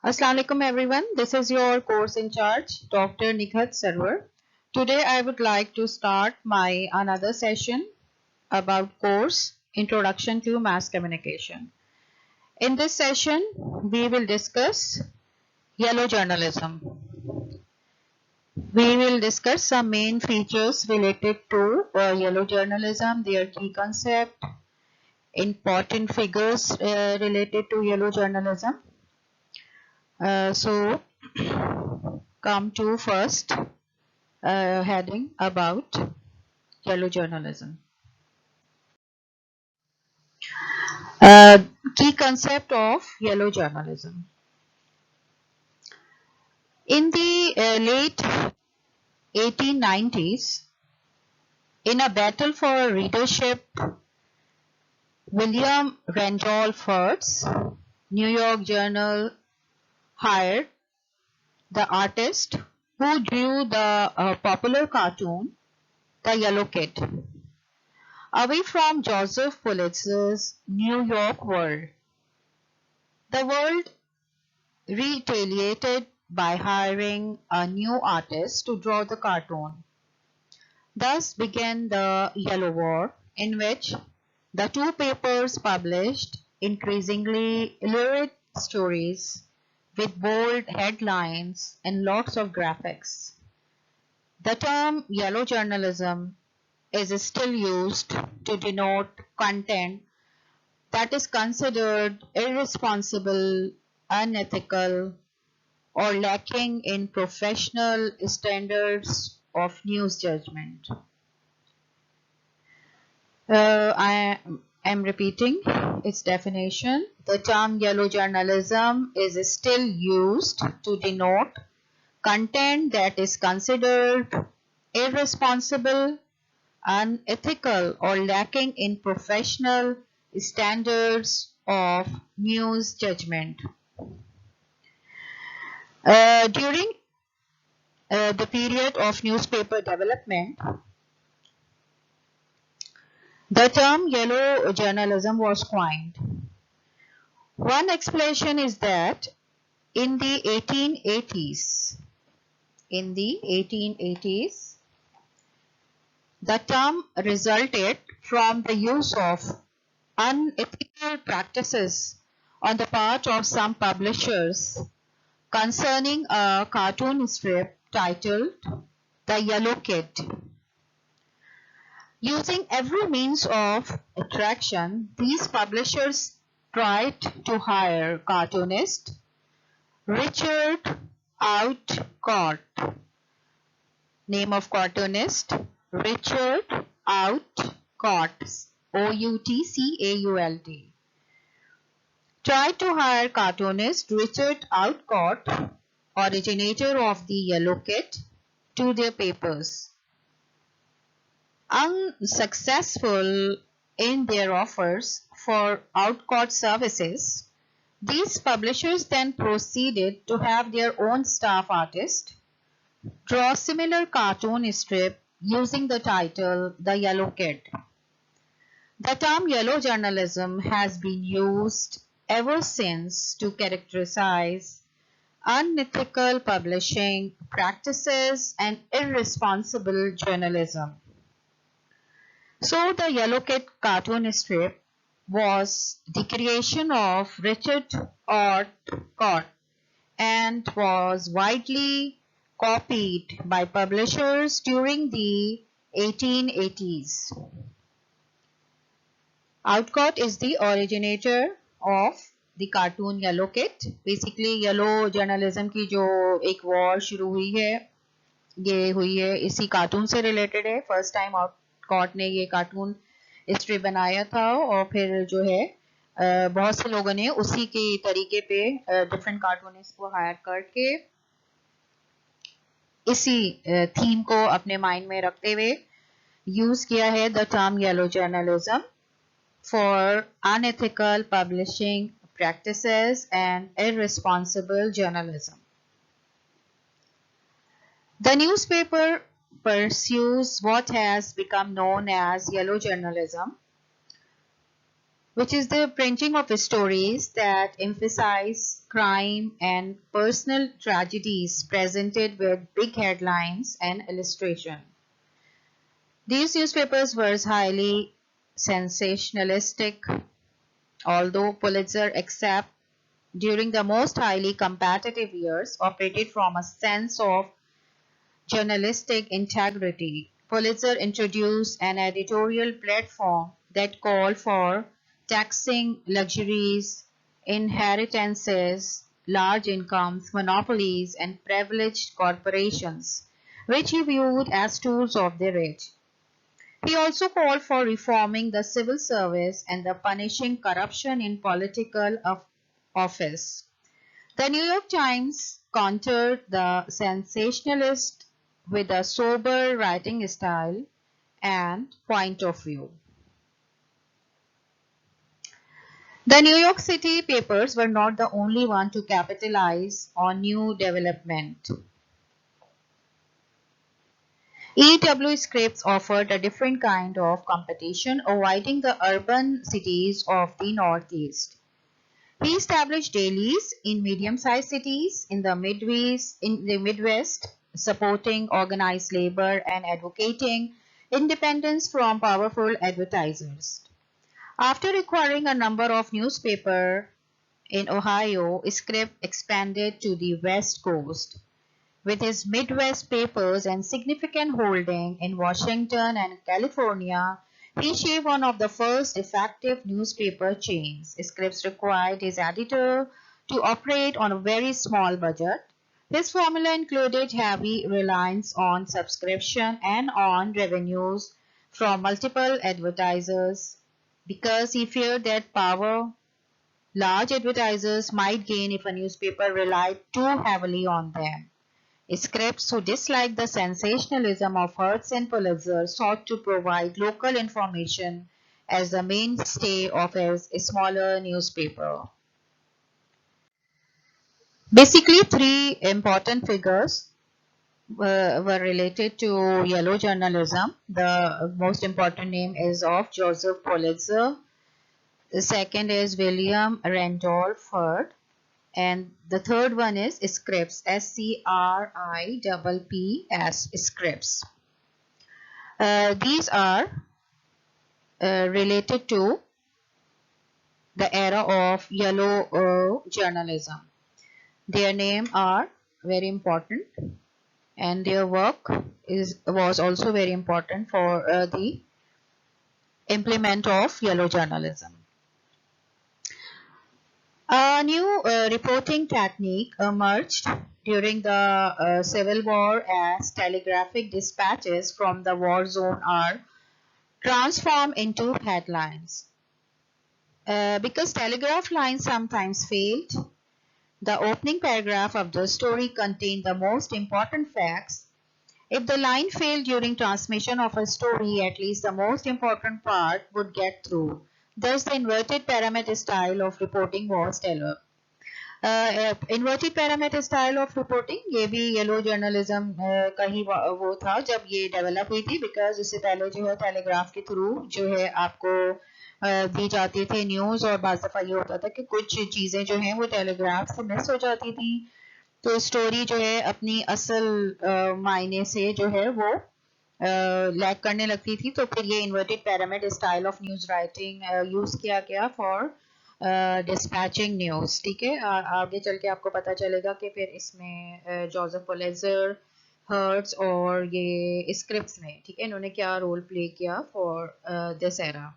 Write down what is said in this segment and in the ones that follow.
Assalamu alaikum everyone. This is your course in charge, Dr. Nikhat Sarwar. Today I would like to start my another session about course Introduction to Mass Communication. In this session, we will discuss yellow journalism. We will discuss some main features related to yellow journalism, their key concept, important figures related to yellow journalism. So come to first heading about yellow journalism. Uh, Key concept of yellow journalism. In the late 1890s, in a battle for readership, William Randolph's New York Journal hired the artist who drew the popular cartoon, The Yellow Kid, away from Joseph Pulitzer's New York World. The World retaliated by hiring a new artist to draw the cartoon. Thus began the Yellow War, in which the two papers published increasingly lurid stories with bold headlines and lots of graphics. The term yellow journalism is still used to denote content that is considered irresponsible, unethical, or lacking in professional standards of news judgment. I am repeating its definition. The term yellow journalism is still used to denote content that is considered irresponsible, unethical, or lacking in professional standards of news judgment. During the period of newspaper development, the term yellow journalism was coined. One explanation is that in the 1880s, the term resulted from the use of unethical practices on the part of some publishers concerning a cartoon strip titled The Yellow Kid. Using every means of attraction, these publishers tried to hire cartoonist Richard Outcault. Name of cartoonist Richard Outcault, Outcault. Tried to hire cartoonist Richard Outcault, originator of the Yellow Kid, to their papers. Unsuccessful in their offers for Outcault services, these publishers then proceeded to have their own staff artist draw similar cartoon strip using the title The Yellow Kid. The term yellow journalism has been used ever since to characterize unethical publishing practices and irresponsible journalism. So the Yellow Kid cartoon strip was the creation of Richard Outcault and was widely copied by publishers during the 1880s. Outcault is the originator of the cartoon Yellow Kid. Basically yellow journalism की जो एक war शुरू हुई है ये हुई है इसी कार्टून से रिलेटेड है. फर्स्ट टाइम आउटकॉट ने ये कार्टून स्ट्रिप बनाया था और फिर जो है बहुत से लोगों ने उसी के तरीके पे डिफरेंट कार्टूनिस्ट को हायर करके इसी थीम को अपने माइंड में रखते हुए यूज किया है the term yellow journalism for unethical publishing practices and irresponsible journalism. The newspaper pursues what has become known as yellow journalism which is the printing of stories that emphasize crime and personal tragedies presented with big headlines and illustration. These newspapers were highly sensationalistic, although Pulitzer, except during the most highly competitive years, operated from a sense of journalistic integrity. Pulitzer introduced an editorial platform that called for taxing luxuries, inheritances, large incomes, monopolies, and privileged corporations, which he viewed as tools of the rich. He also called for reforming the civil service and the punishing corruption in political office. The New York Times countered the sensationalist with a sober writing style and point of view. The New York City papers were not the only one to capitalize on new development. E.W. Scripps offered a different kind of competition, avoiding the urban cities of the Northeast. He established dailies in medium-sized cities in the Midwest, supporting organized labor and advocating independence from powerful advertisers. After acquiring a number of newspapers in Ohio, Scripps expanded to the West Coast. With his Midwest papers and significant holding in Washington and California, he shaped one of the first effective newspaper chains. Scripps required his editor to operate on a very small budget. His formula included heavy reliance on subscription and on revenues from multiple advertisers because he feared that power large advertisers might gain if a newspaper relied too heavily on them. Scripps, who disliked the sensationalism of Hearst and Pulitzer, sought to provide local information as the mainstay of his smaller newspaper. Basically, three important figures were related to yellow journalism. The most important name is of Joseph Pulitzer. The second is William Randolph Hearst. And the third one is Scripps, S-C-R-I-P-P-S, Scripps. These are related to the era of yellow journalism. Their names are very important and their work was also very important for the implement of yellow journalism. A new reporting technique emerged during the Civil War as telegraphic dispatches from the war zone are transformed into headlines. Because telegraph lines sometimes failed, the opening paragraph of the story contained the most important facts. If the line failed during transmission of a story, at least the most important part would get through. Thus, the inverted pyramid style of reporting was developed. Inverted pyramid style of reporting ये भी yellow journalism का ही वो था जब ये develop हुई थी because उससे पहले जो है टेलीग्राफ के थ्रू जो है आपको दी जाती थी न्यूज़ और बाज़ दफ़ा ये होता था कि कुछ चीज़ें जो हैं वो टेलीग्राफ से मिस हो जाती थी तो स्टोरी जो है अपनी असल मायने से जो है वो लैग करने लगती थी तो फिर ये inverted pyramid style of news writing use किया गया फॉर डिस्पैचिंग न्यूज़ ठीक है आगे चल के आपको पता चलेगा कि फिर इसमें जोसेफ पुलित्ज़र हर्ट्स और ये स्क्रिप्ट्स में ठीक है इन्होंने क्या रोल प्ले किया for this era.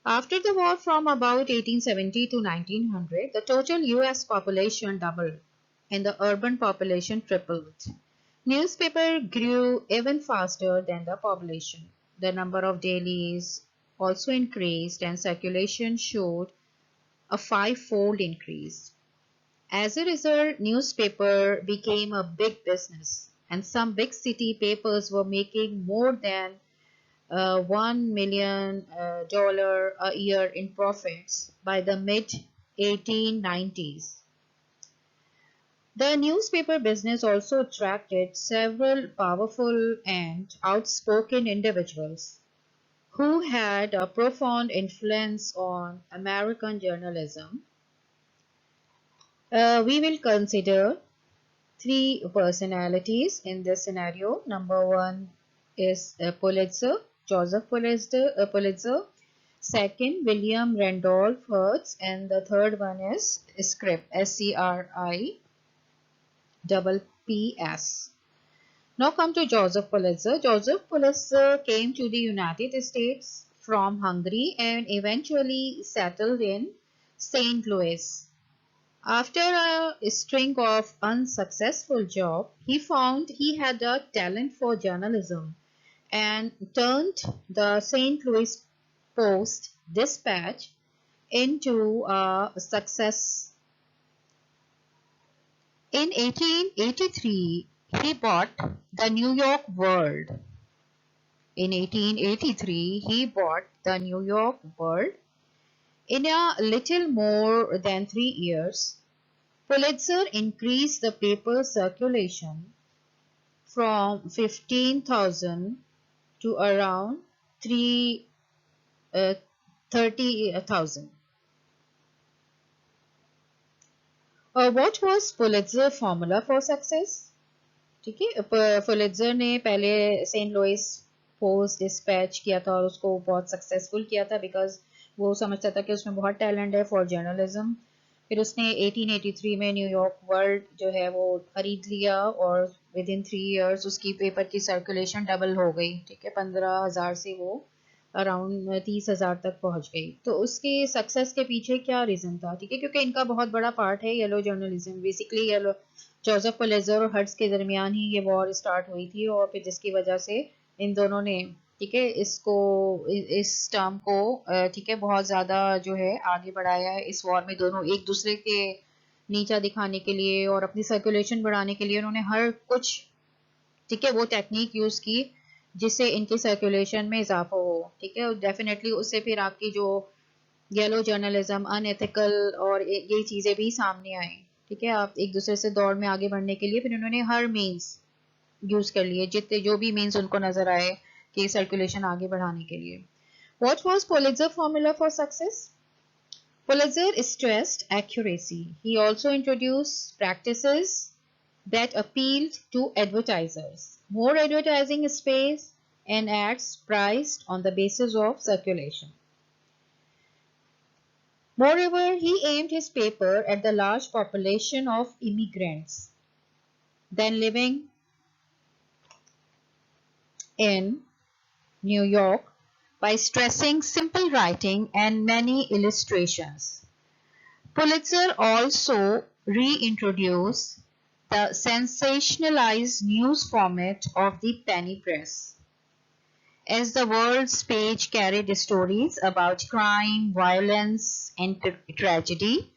After the war from about 1870 to 1900, the total US population doubled and the urban population tripled. Newspaper grew even faster than the population. The number of dailies also increased and circulation showed a 5-fold increase. As a result, newspaper became a big business and some big city papers were making more than $1 million a year in profits by the mid-1890s. The newspaper business also attracted several powerful and outspoken individuals who had a profound influence on American journalism. We will consider three personalities in this scenario. Number one is Pulitzer, Joseph Pulitzer. Second, William Randolph Hearst, and the third one is Scripps, SCRIPPS. Now come to Joseph Pulitzer. Joseph Pulitzer came to the United States from Hungary and eventually settled in St. Louis. After a string of unsuccessful jobs, he found he had a talent for journalism and turned the St. Louis Post-Dispatch into a success. In 1883, he bought the New York World. In 1883, he bought the New York World. In a little more than 3 years, Pulitzer increased the paper's circulation from 15,000 to around 30,000. What was Pulitzer formula for success? ठीक है, Pulitzer ने पहले Saint Louis post dispatch किया था और उसको बहुत successful किया था बिकॉज वो समझता था कि उसमें बहुत टैलेंट है फॉर जर्नलिज्म. फिर उसने 1883 में न्यूयॉर्क वर्ल्ड जो है वो खरीद लिया और विद इन 3 years उसकी पेपर की सर्कुलेशन डबल हो गई. ठीक है, 15,000 से वो अराउंड 30,000 तक पहुंच गई. तो उसके सक्सेस के पीछे क्या रीज़न था? ठीक है, क्योंकि इनका बहुत बड़ा पार्ट है yellow journalism. Basically yellow Joseph Pulitzer और हर्ट्स के दरमियान ही ये वॉर स्टार्ट हुई थी और फिर जिसकी वजह से इन दोनों ने ठीक है इसको इस टर्म को ठीक है बहुत ज़्यादा जो है आगे बढ़ाया है. इस वॉर में दोनों एक दूसरे के नीचा दिखाने के लिए और अपनी सर्कुलेशन बढ़ाने के लिए उन्होंने हर कुछ ठीक है वो टेक्निक यूज़ की जिससे इनके सर्कुलेशन में इजाफा हो. ठीक है, डेफिनेटली उससे फिर आपकी जो येलो जर्नलिज्म अनएथिकल और ये चीज़ें भी सामने आई. ठीक है, आप एक दूसरे से दौड़ में आगे बढ़ने के लिए फिर उन्होंने हर मीन्स यूज़ कर लिए जितने जो भी मीन्स उनको नज़र आए कि सर्कुलेशन आगे बढ़ाने के लिए. What was Pulitzer formula for success? Pulitzer stressed accuracy. He also introduced practices that appealed to advertisers. More advertising space and ads priced on the basis of circulation. Moreover, he aimed his paper at the large population of immigrants then living in New York by stressing simple writing and many illustrations. Pulitzer also reintroduced the sensationalized news format of the penny press. As the world's page carried stories about crime, violence, and tragedy,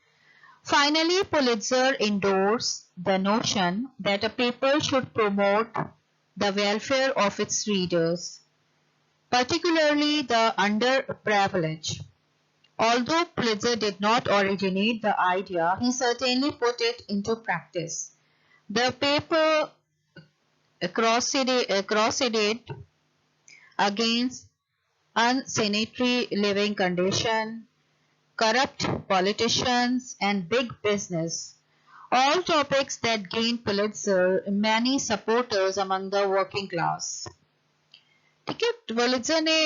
finally Pulitzer endorsed the notion that a paper should promote the welfare of its readers, particularly the underprivileged. Although Pulitzer did not originate the idea, he certainly put it into practice. The paper crusaded against unsanitary living conditions, corrupt politicians, and big business, all topics that gained Pulitzer many supporters among the working class. ठीक है, Pulitzer ने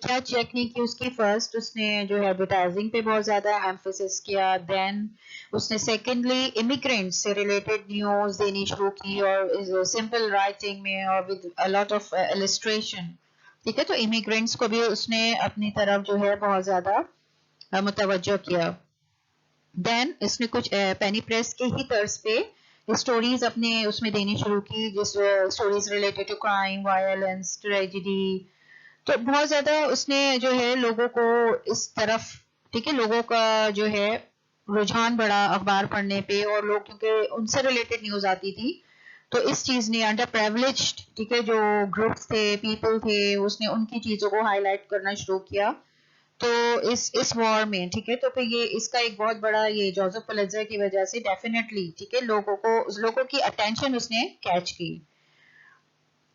क्या technique की उसकी first उसने जो है advertising पे बहुत ज़्यादा एम्फेसिस किया. देन उसने सेकेंडली इमिग्रेंट्स से रिलेटेड न्यूज़ देनी शुरू की और सिंपल राइटिंग में और with a lot of illustration. ठीक है, तो इमिग्रेंट्स को भी उसने अपनी तरफ जो है बहुत ज़्यादा मुतवज्जो किया. देन इसने कुछ पेनी प्रेस के ही तर्ज पे स्टोरीज अपने उसमें देनी शुरू की जिस stories related to crime, violence, tragedy. तो बहुत ज़्यादा उसने जो है लोगों को इस तरफ ठीक है लोगों का जो है रुझान बढ़ा अखबार पढ़ने पे और लोग क्योंकि उनसे रिलेटेड न्यूज़ आती थी तो इस चीज़ ने अंडर प्रिविलेज्ड ठीक है जो ग्रुप्स थे पीपल थे उसने उनकी चीज़ों को हाईलाइट करना शुरू किया. तो इस वॉर में ठीक है तो फिर ये इसका एक बहुत बड़ा ये जोसेफ पुलित्जर की वजह से डेफिनेटली ठीक है लोगों की अटेंशन उसने कैच की.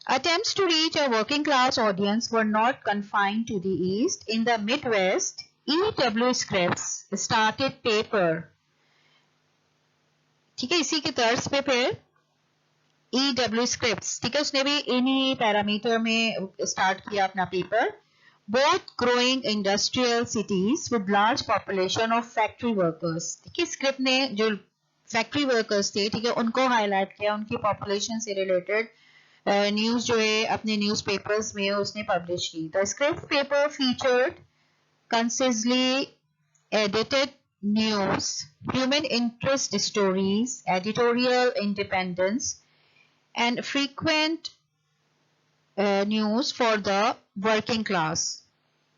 Attempts to reach a working class audience were not confined to the East. In the Midwest, E.W. Scripps started paper. ठीक है, इसी की तर्ज पे फिर E.W. Scripps, ठीक है, उसने भी इन्हीं पैरामीटर में स्टार्ट किया अपना paper. Both growing industrial cities with large population of factory workers. ठीक है, स्क्रिप्ट ने जो फैक्ट्री वर्कर्स थे, ठीक है, उनको हाईलाइट किया, उनकी पॉपुलेशन से रिलेटेड न्यूज जो है अपने न्यूज़पेपर्स में उसने पब्लिश की. The script paper featured concisely edited news, human interest stories, editorial independence, and frequent news for the working class.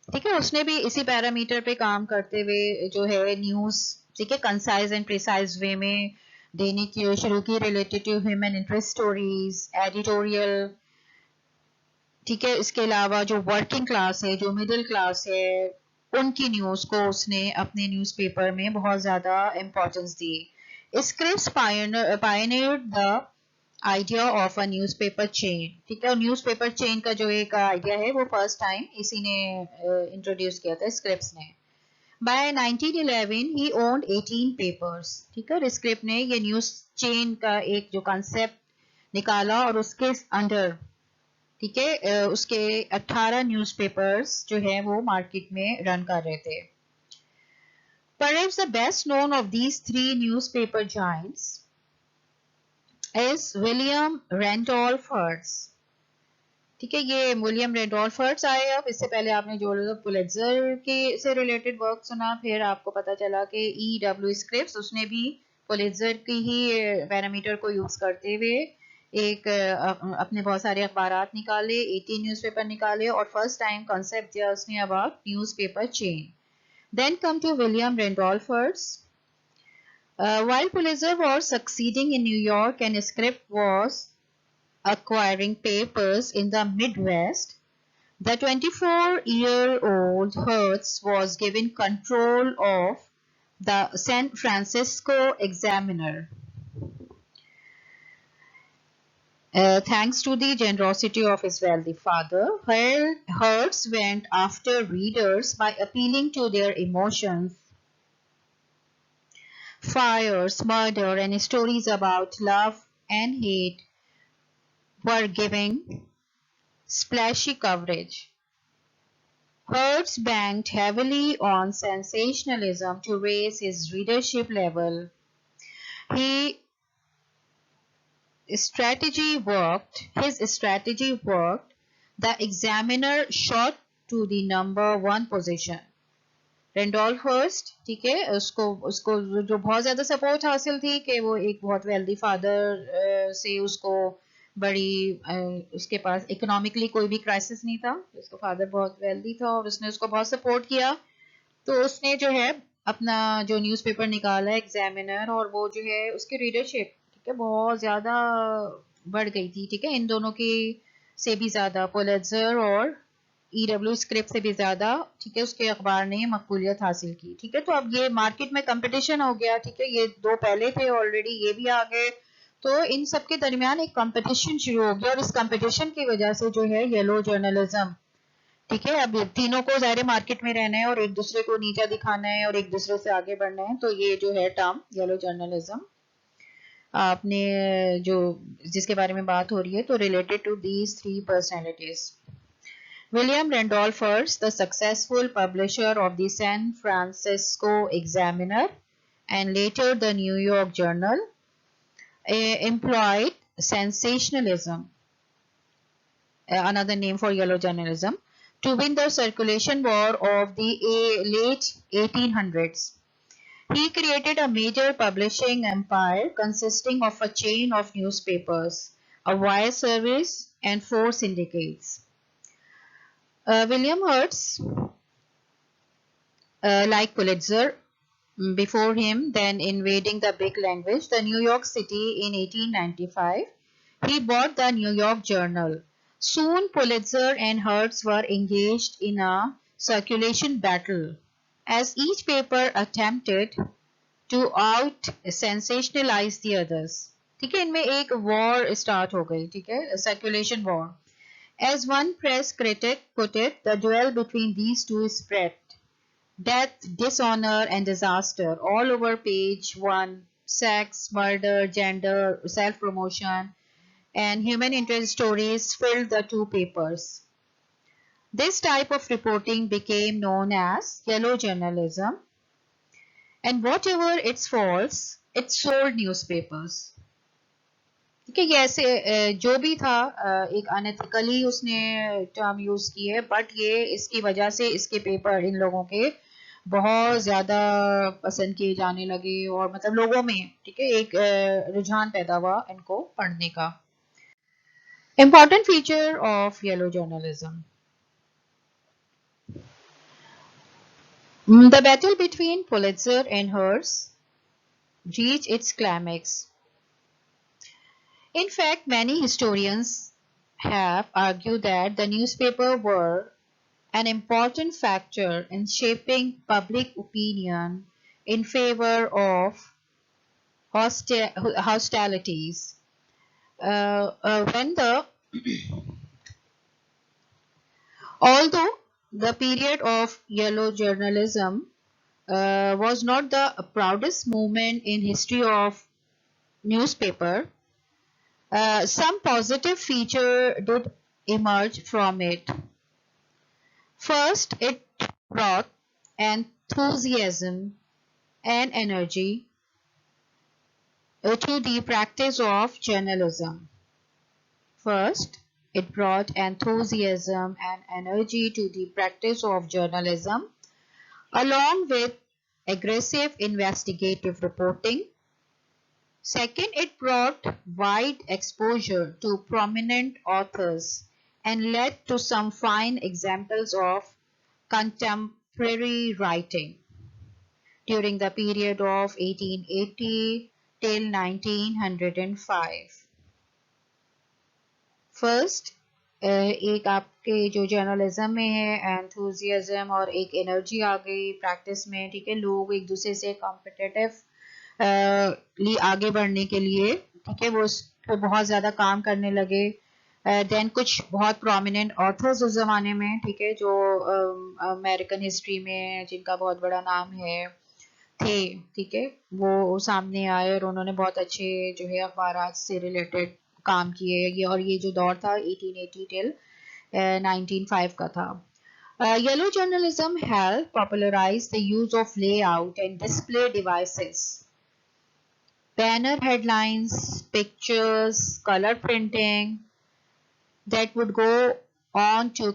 ठीक है, उसने भी इसी पैरामीटर पे काम करते हुए जो है न्यूज, ठीक है, कंसाइज एंड प्रिसाइज वे में देने की शुरू की, related to human interest stories, editorial. ठीक है, इसके अलावा जो वर्किंग क्लास है, जो मिडिल क्लास है, उनकी न्यूज को उसने अपने न्यूज़पेपर में बहुत ज्यादा importance the. Scripps pioneered the idea of a newspaper chain. ठीक है, न्यूज़पेपर चेन का जो एक आइडिया है वो फर्स्ट टाइम इसी ने इंट्रोड्यूस किया था, स्क्रिप्स ने. By 1911 he owned 18 papers. ठीक है, और स्क्रिप्ट ने ये न्यूज चेन का एक जो कॉन्सेप्ट निकाला और उसके अंडर, ठीक है, उसके 18 न्यूज़पेपर्स जो है वो मार्केट में रन कर रहे थे. Perhaps the best known of these three newspaper giants is William Randolph Hearst. ठीक है, ये विलियम रेंडोल्फ हर्ट्स आए. अब इससे पहले आपने जो पुलित्जर के से रिलेटेड वर्क सुना, फिर आपको पता चला कि E.W. स्क्रिप्स, उसने भी पुलित्जर की ही पैरामीटर को यूज करते हुए एक अपने बहुत सारे अखबारात निकाले, 18 न्यूज़पेपर निकाले और फर्स्ट टाइम कॉन्सेप्ट दिया उसने about newspaper chain. Then come to William Randolph हर्ट्स. While Pulitzer was succeeding in New York and Scripps was acquiring papers in the Midwest, the 24-year-old Hearst was given control of the San Francisco Examiner. Thanks to the generosity of his wealthy father, Hearst went after readers by appealing to their emotions. Fires, murder, and stories about love and hate were giving splashy coverage. Hearst banked heavily on sensationalism to raise his readership level. His strategy worked. The Examiner shot to the number 1 position. Randolph Hearst, ठीक है, उसको जो बहुत ज्यादा support हासिल थी कि वो एक बहुत वेल्दी फादर से उसको बड़ी उसके पास इकोनॉमिकली कोई भी क्राइसिस नहीं था, उसका फादर बहुत वेल्दी था और उसने उसको बहुत सपोर्ट किया. तो उसने जो है अपना जो न्यूज़पेपर निकाला एग्जामिनर, और वो जो है उसकी रीडरशिप, ठीक है, बहुत ज्यादा बढ़ गई थी. ठीक है, इन दोनों की से भी ज्यादा, पुलित्जर और E.W. स्क्रिप्ट से भी ज्यादा, ठीक है, उसके अखबार ने मकबूलियत हासिल की. ठीक है, तो अब ये मार्केट में कंपटीशन हो गया. ठीक है, ये दो पहले थे ऑलरेडी, ये भी आ गए, तो इन सब के दरमियान एक कंपटीशन शुरू हो गया और इस कंपटीशन की वजह से जो है येलो जर्नलिज्म, ठीक है, अब तीनों को ज़ाहिर मार्केट में रहना है और एक दूसरे को नीचा दिखाना है और एक दूसरे से आगे बढ़ना है. तो ये जो है टर्म येलो जर्नलिज्म आपने जो जिसके बारे में बात हो रही है, तो related to these 3 personalities. William Randolph Hearst, the successful publisher of the San Francisco Examiner and later the New York Journal, employed sensationalism, another name for yellow journalism, to win the circulation war of the late 1800s. He created a major publishing empire consisting of a chain of newspapers, a wire service, and 4 syndicates. William Hearst, like Pulitzer before him, then invading the big language, the New York City in 1895, he bought the New York Journal. Soon Pulitzer and Hearst were engaged in a circulation battle as each paper attempted to out-sensationalize the others. ठीक है, इनमें एक war start हो गई. ठीक है, circulation war. As one press critic put it, the duel between these two is spread. Death, dishonor, and disaster all over page one. Sex, murder, gender, self promotion, and human interest stories filled the two papers. This type of reporting became known as yellow journalism, and whatever its faults, it sold newspapers. ठीक है, ये ऐसे जो भी था एक unethically उसने term use की है, बट ये इसकी वजह से इसके पेपर इन लोगों के बहुत ज्यादा पसंद किए जाने लगे और मतलब लोगों में ठीक है एक रुझान पैदा हुआ इनको पढ़ने का. Important feature of yellow journalism. The battle between Pulitzer and Hearst reached its climax. In fact, many historians have argued that the newspaper were an important factor in shaping public opinion in favor of hostilities. Although the period of yellow journalism was not the proudest moment in history of newspaper, some positive feature did emerge from it. First, it brought enthusiasm and energy to the practice of journalism. First, it brought enthusiasm and energy to the practice of journalism, along with aggressive investigative reporting. Second, it brought wide exposure to prominent authors and led to some fine examples of contemporary writing during the period of 1880 till 1905. First एक आपके जो journalism में है enthusiasm और एक energy आ गई practice में, ठीक है, लोग एक दूसरे से कॉम्पिटिटिव आगे बढ़ने के लिए, ठीक है, वो उस पर बहुत ज़्यादा काम करने लगे. देन कुछ बहुत प्रोमिनेंट ऑथर्स उस ज़माने में, ठीक है, जो अमेरिकन हिस्ट्री में जिनका बहुत बड़ा नाम है थे, ठीक है, वो सामने आए और उन्होंने बहुत अच्छे जो है अखबारात से रिलेटेड काम किए. ये और ये जो दौर था 1880 टिल 1905 का था. Yellow journalism helped popularize the use of layout and display devices. Banner headlines, pictures, color printing that would go on to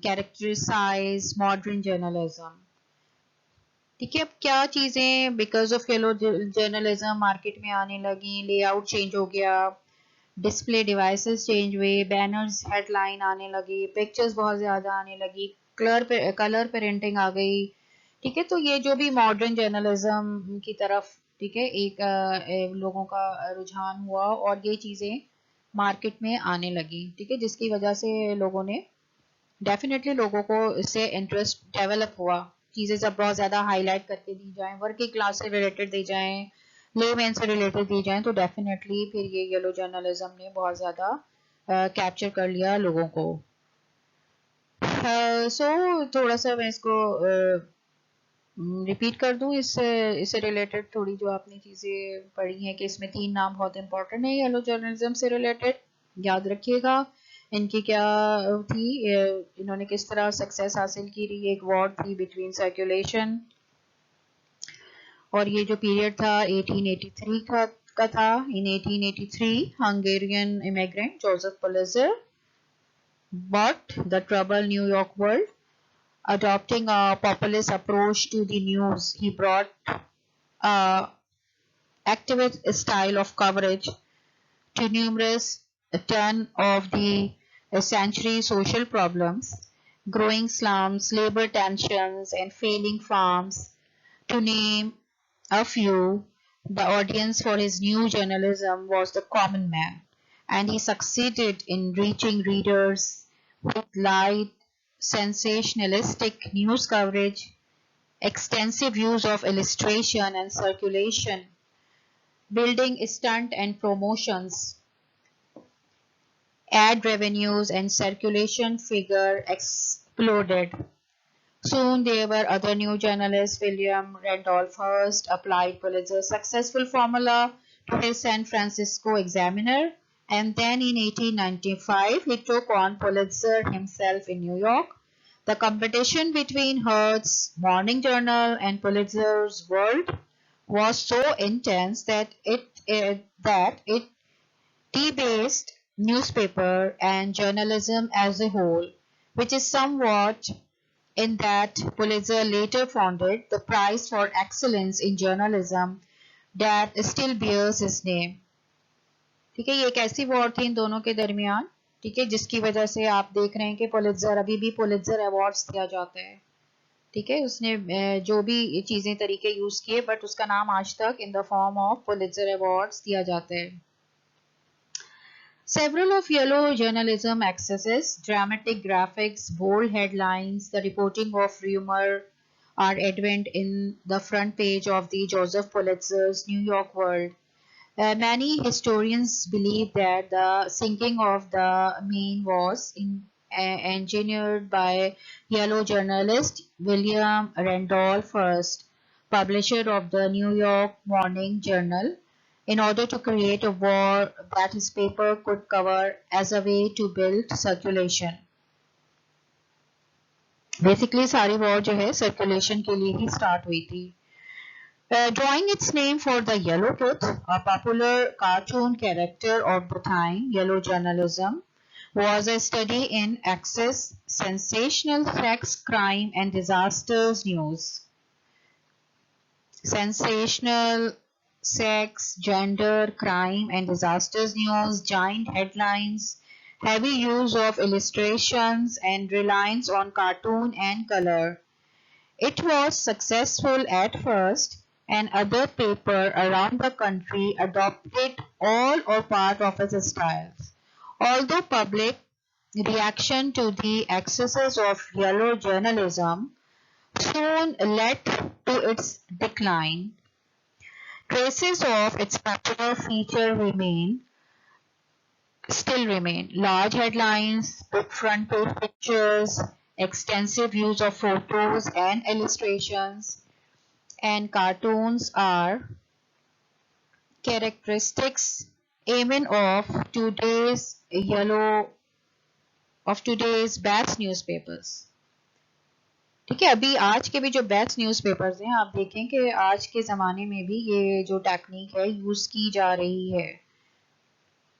characterize modern journalism. ठीक है, अब क्या चीज़ें because of yellow journalism market में आने लगी, लेआउट चेंज हो गया, डिस्प्ले डिवाइसेस चेंज हुए, बैनर्स हेडलाइन आने लगी, पिक्चर्स बहुत ज़्यादा आने लगी, कलर प्रिंटिंग आ गई, ठीक है. तो ये जो भी मॉडर्न जर्नलिज्म की तरफ, ठीक है, एक लोगों का रुझान हुआ और ये चीज़ें मार्केट में आने लगी, ठीक है, जिसकी वजह से लोगों ने डेफिनेटली लोगों को इससे इंटरेस्ट डेवलप हुआ. चीज़ें जब बहुत ज़्यादा हाईलाइट करके दी जाएं, वर्किंग क्लास से रिलेटेड दी जाएं, लेमैन से रिलेटेड दी जाएं, तो डेफिनेटली फिर ये येलो जर्नलिज्म ने बहुत ज़्यादा कैप्चर कर लिया लोगों को. सो थोड़ा सा मैं इसको रिपीट कर दूं, इससे रिलेटेड थोड़ी जो आपने चीज़ें पढ़ी हैं कि इसमें 3 नाम बहुत इंपॉर्टेंट है येलो जर्नलिज्म से रिलेटेड, याद रखिएगा. इनकी क्या थी, इन्होंने किस तरह सक्सेस हासिल की रही. एक वॉर थी बिटवीन सर्कुलेशन, और ये जो पीरियड था 1883 का था. इन 1883 Hungarian immigrant Joseph Pulitzer bought the troubled New York world. Adopting a populist approach to the news, he brought a activist style of coverage to numerous turn of the century social problems, growing slums, labor tensions, and failing farms, to name a few. The audience for his new journalism was the common man, and he succeeded in reaching readers with light, sensationalistic news coverage, extensive use of illustration and circulation, building stunt and promotions, ad revenues and circulation figure exploded. Soon there were other new journalists. William Randolph Hearst applied Pulitzer's successful formula to his San Francisco Examiner, and then in 1895 he took on Pulitzer himself in New York. The competition between Hearst's Morning Journal and Pulitzer's World was so intense that it debased newspaper and journalism as a whole, which is somewhat in that Pulitzer later founded the Prize for Excellence in Journalism that still bears his name. ठीक है, ये एक ऐसी war थी इन दोनों के दरमियान, ठीक है, जिसकी वजह से आप देख रहे हैं कि पुलित्जर अभी भी पुलित्जर अवार्ड्स दिया जाता है. ठीक है, उसने जो भी चीजें तरीके यूज किए, बट उसका नाम आज तक in the form of Pulitzer awards दिया जाता है. Several of yellow journalism excesses, dramatic graphics, bold headlines, the reporting of rumor are evident in the front page of the Joseph Pulitzer's New York World. Many historians believe that the sinking of the Maine was engineered by yellow journalist William Randolph Hearst, publisher of the New York Morning Journal, in order to create a war that his paper could cover as a way to build circulation. Basically सारी war जो है circulation के लिए ही start हुई थी. Drawing its name for the Yellow Kid, a popular cartoon character of the time, yellow journalism was a study in excess, sensational sex, crime and disasters news. Sensational sex, gender, crime and disasters news, giant headlines, heavy use of illustrations and reliance on cartoon and color. It was successful at first, and other papers around the country adopted all or part of its styles. Although public reaction to the excesses of yellow journalism soon led to its decline, traces of its popular feature still remain. Large headlines, big front page pictures, extensive use of photos and illustrations, and cartoons are characteristics aiming of today's best newspapers. ठीक है, अभी आज के भी जो best newspapers हैं, आप देखें कि आज के ज़माने में भी ये जो टेक्निक है यूज़ की जा रही है.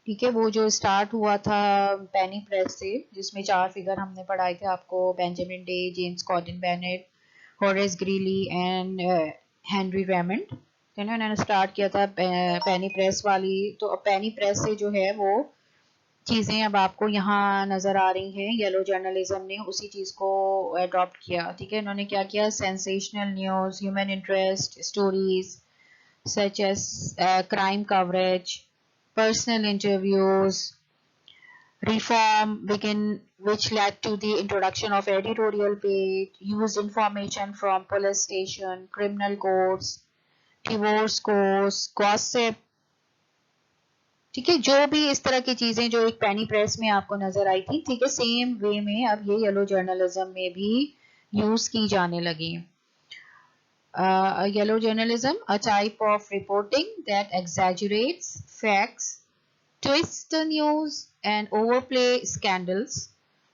ठीक है, वो जो स्टार्ट हुआ था पेनी प्रेस से, जिसमें 4 फिगर हमने पढ़ाए थे आपको, Benjamin day, James कॉर्डन Bennett, Horace Greeley and Henry Raymond. इन्होंने स्टार्ट किया था पेनी प्रेस वाली. तो पेनी प्रेस से जो है वो चीज़ें अब आपको यहाँ नज़र आ रही हैं. येलो जर्नलिज्म ने उसी चीज़ को अडॉप्ट किया. ठीक है, इन्होंने क्या किया, sensational news, human interest stories such as crime coverage, personal interviews, reform which led to the introduction of editorial page, used information from police station, criminal courts, divorce courts, gossip. ठीक है, जो भी इस तरह की चीजें जो एक पेनी प्रेस में आपको नजर आई थी, ठीक है, सेम वे में अब ये येलो जर्नलिज्म में भी यूज की जाने लगी. Yellow journalism, a type of reporting that exaggerates facts, twists the news and overplay scandals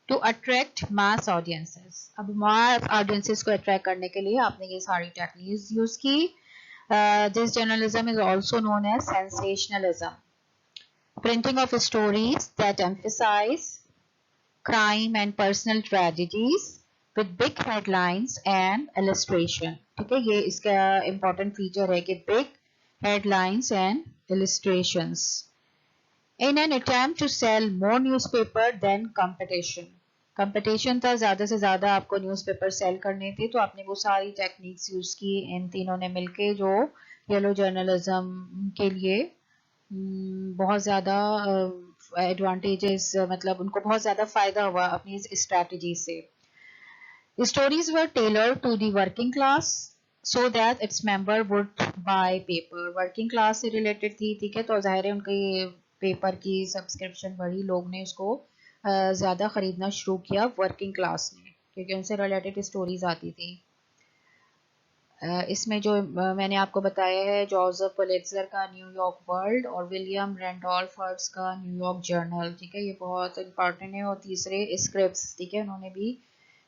to attract mass audiences. अब mass audiences को attract करने के लिए आपने ये सारी techniques use की. This journalism is also known as sensationalism. Printing of stories that emphasize crime and personal tragedies with big headlines and illustration. ठीक है, ये इसका important feature है कि big headlines and illustrations. In an attempt to sell more newspaper than competition. Competition था, ज़्यादा से ज़्यादा आपको newspaper sell करने थे, तो आपने वो सारी techniques use की इन तीनों ने मिलके, जो yellow journalism के लिए बहुत ज़्यादा advantages, मतलब उनको बहुत ज़्यादा फ़ायदा हुआ अपनी इस strategy से. Stories were tailored to the working class so that its member would buy paper. Working class से related थी, ठीक है, तो ज़ाहिर है उनकी पेपर की सब्सक्रिप्शन बढ़ी, लोग ने उसको ज़्यादा ख़रीदना शुरू किया वर्किंग क्लास ने, क्योंकि उनसे रिलेटेड स्टोरीज आती थी। इसमें जो मैंने आपको बताया है जोसेफ पुलित्ज़र का न्यूयॉर्क वर्ल्ड और विलियम रैंडोल्फ हर्ट्स का न्यूयॉर्क जर्नल, ठीक है, ये बहुत इंपॉर्टेंट है। और तीसरे स्क्रिप्स, ठीक है, उन्होंने भी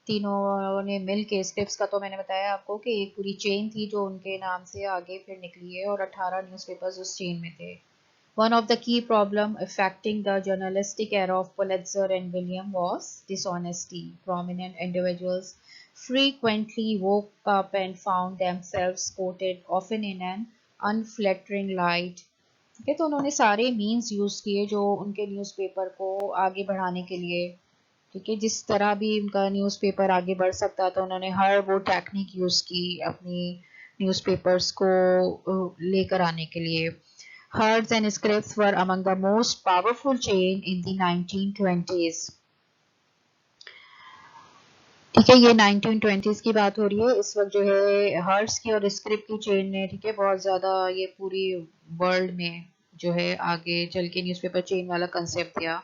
तीनों ने मिल के, स्क्रिप्स का तो मैंने बताया आपको कि एक पूरी चेन थी जो उनके नाम से आगे फिर निकली है, और 18 न्यूज़पेपर्स उस चेन में थे। One of the key problems affecting the journalistic era of Pulitzer and William was dishonesty. Prominent individuals frequently woke up and found themselves quoted, often in an unflattering light. ठीक है, तो उन्होंने सारे means use किए जो उनके newspaper को आगे बढ़ाने के लिए, ठीक है, जिस तरह भी उनका न्यूज़पेपर आगे बढ़ सकता था, उन्होंने हर वो टेक्निक यूज की अपनी न्यूज़पेपर्स को लेकर आने के लिए। Herds and scripts were among the most powerful chain in the 1920s. ठीक है, ये 1920s की बात हो रही है। इस वक्त जो है हर्ट्स की और स्क्रिप्ट की चेन ने, ठीक है, बहुत ज़्यादा ये पूरी वर्ल्ड में जो है आगे चल के न्यूज़पेपर चेन वाला कंसेप्ट दिया।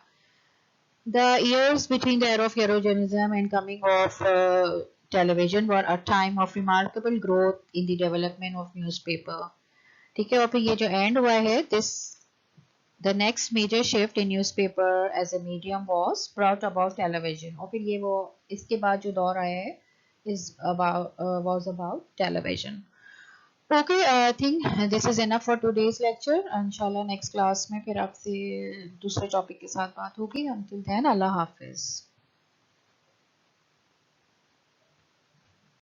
The years between the era of Eurojournalism and coming of television were a time of remarkable growth in the development of newspaper. ठीक है, और फिर ये जो एंड हुआ है, this The next major shift in newspaper as a medium was brought about television. और फिर ये वो इसके बाद जो दौर आया है was about television. Okay, I think this is enough for today's lecture. इंशाल्लाह next class में फिर आपसे दूसरे टॉपिक के साथ बात होगी. Until then, अल्लाह हाफिज.